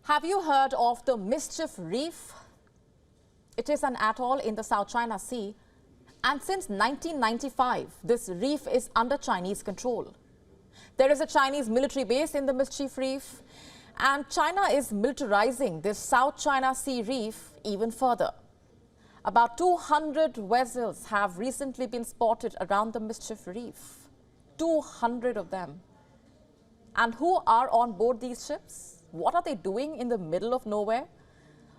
Have you heard of the Mischief Reef? It is an atoll in the South China Sea, and since 1995, this reef is under Chinese control. There is a Chinese military base in the Mischief Reef, and China is militarizing this South China Sea reef even further. About 200 vessels have recently been spotted around the Mischief Reef. 200 of them. And who are on board these ships? What are they doing in the middle of nowhere?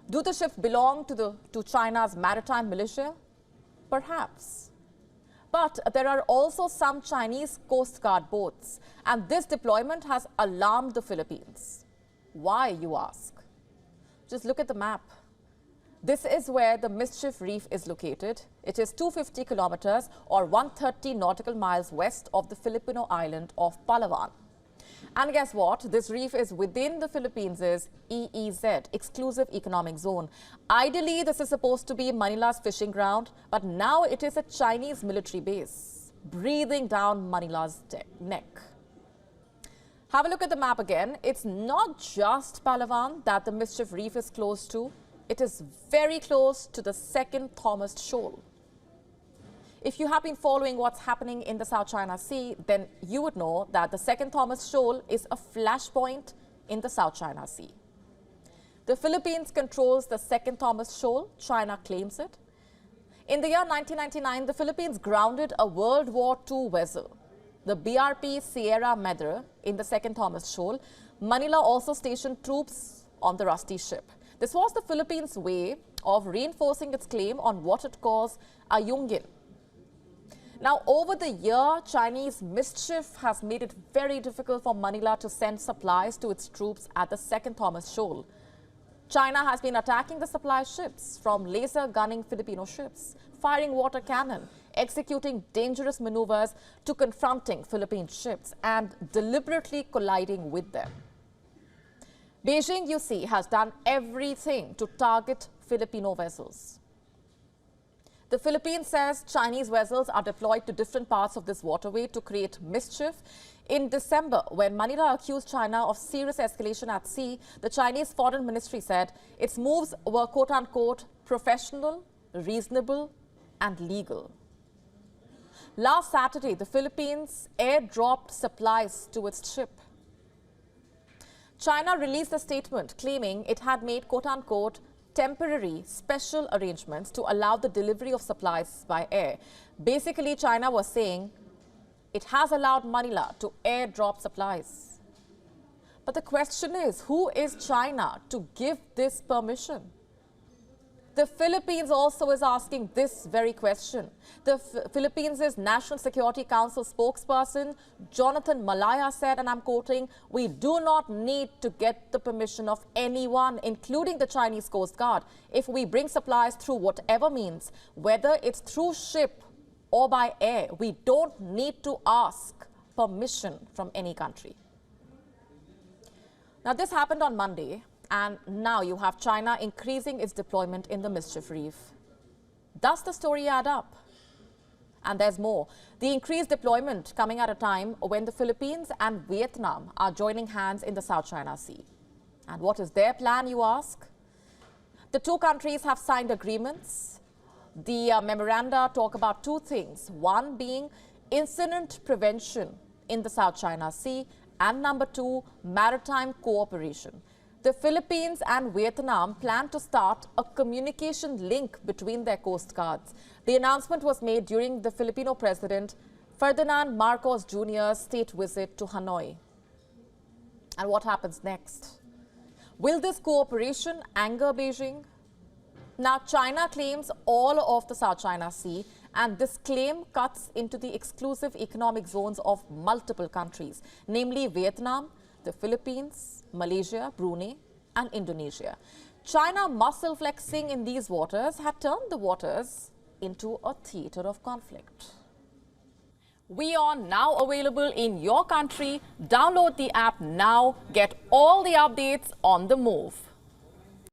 Do the ships belong to China's maritime militia? Perhaps. But there are also some Chinese Coast Guard boats, and this deployment has alarmed the Philippines. Why, you ask? Just look at the map. This is where the Mischief Reef is located. It is 250 kilometers or 130 nautical miles west of the Filipino island of Palawan. And guess what? This reef is within the Philippines' EEZ, Exclusive Economic Zone. Ideally, this is supposed to be Manila's fishing ground, but now it is a Chinese military base, breathing down Manila's neck. Have a look at the map again. It's not just Palawan that the Mischief Reef is close to. It is very close to the Second Thomas Shoal. If you have been following what's happening in the South China Sea, then you would know that the Second Thomas Shoal is a flashpoint in the South China Sea. The Philippines controls the Second Thomas Shoal. China claims it. In the year 1999, the Philippines grounded a World War II vessel, the BRP Sierra Madre, in the Second Thomas Shoal. Manila also stationed troops on the rusty ship. This was the Philippines' way of reinforcing its claim on what it calls Ayungin. Now, over the year, Chinese mischief has made it very difficult for Manila to send supplies to its troops at the Second Thomas Shoal. China has been attacking the supply ships, from laser gunning Filipino ships, firing water cannon, executing dangerous maneuvers, to confronting Philippine ships and deliberately colliding with them. Beijing, you see, has done everything to target Filipino vessels. The Philippines says Chinese vessels are deployed to different parts of this waterway to create mischief. In December, when Manila accused China of serious escalation at sea, the Chinese Foreign Ministry said its moves were quote-unquote professional, reasonable and legal. Last Saturday, the Philippines airdropped supplies to its ship. China released a statement claiming it had made quote-unquote temporary special arrangements to allow the delivery of supplies by air. Basically, China was saying it has allowed Manila to airdrop supplies. But the question is, who is China to give this permission? The Philippines also is asking this very question. The Philippines' National Security Council spokesperson, Jonathan Malaya, said, and I'm quoting, "We do not need to get the permission of anyone, including the Chinese Coast Guard. If we bring supplies through whatever means, whether it's through ship or by air, we don't need to ask permission from any country." Now, this happened on Monday. And now you have China increasing its deployment in the Mischief Reef. Does the story add up? And there's more. The increased deployment coming at a time when the Philippines and Vietnam are joining hands in the South China Sea. And what is their plan, you ask? The two countries have signed agreements. The memoranda talk about two things. One being incident prevention in the South China Sea, and number two, maritime cooperation. The Philippines and Vietnam plan to start a communication link between their coast guards. The announcement was made during the Filipino President Ferdinand Marcos Jr.'s state visit to Hanoi. And what happens next? Will this cooperation anger Beijing? Now, China claims all of the South China Sea, and this claim cuts into the exclusive economic zones of multiple countries, namely Vietnam, the Philippines, Malaysia, Brunei and Indonesia. China muscle flexing in these waters had turned the waters into a theater of conflict. We are now available in your country. Download the app now. Get all the updates on the move.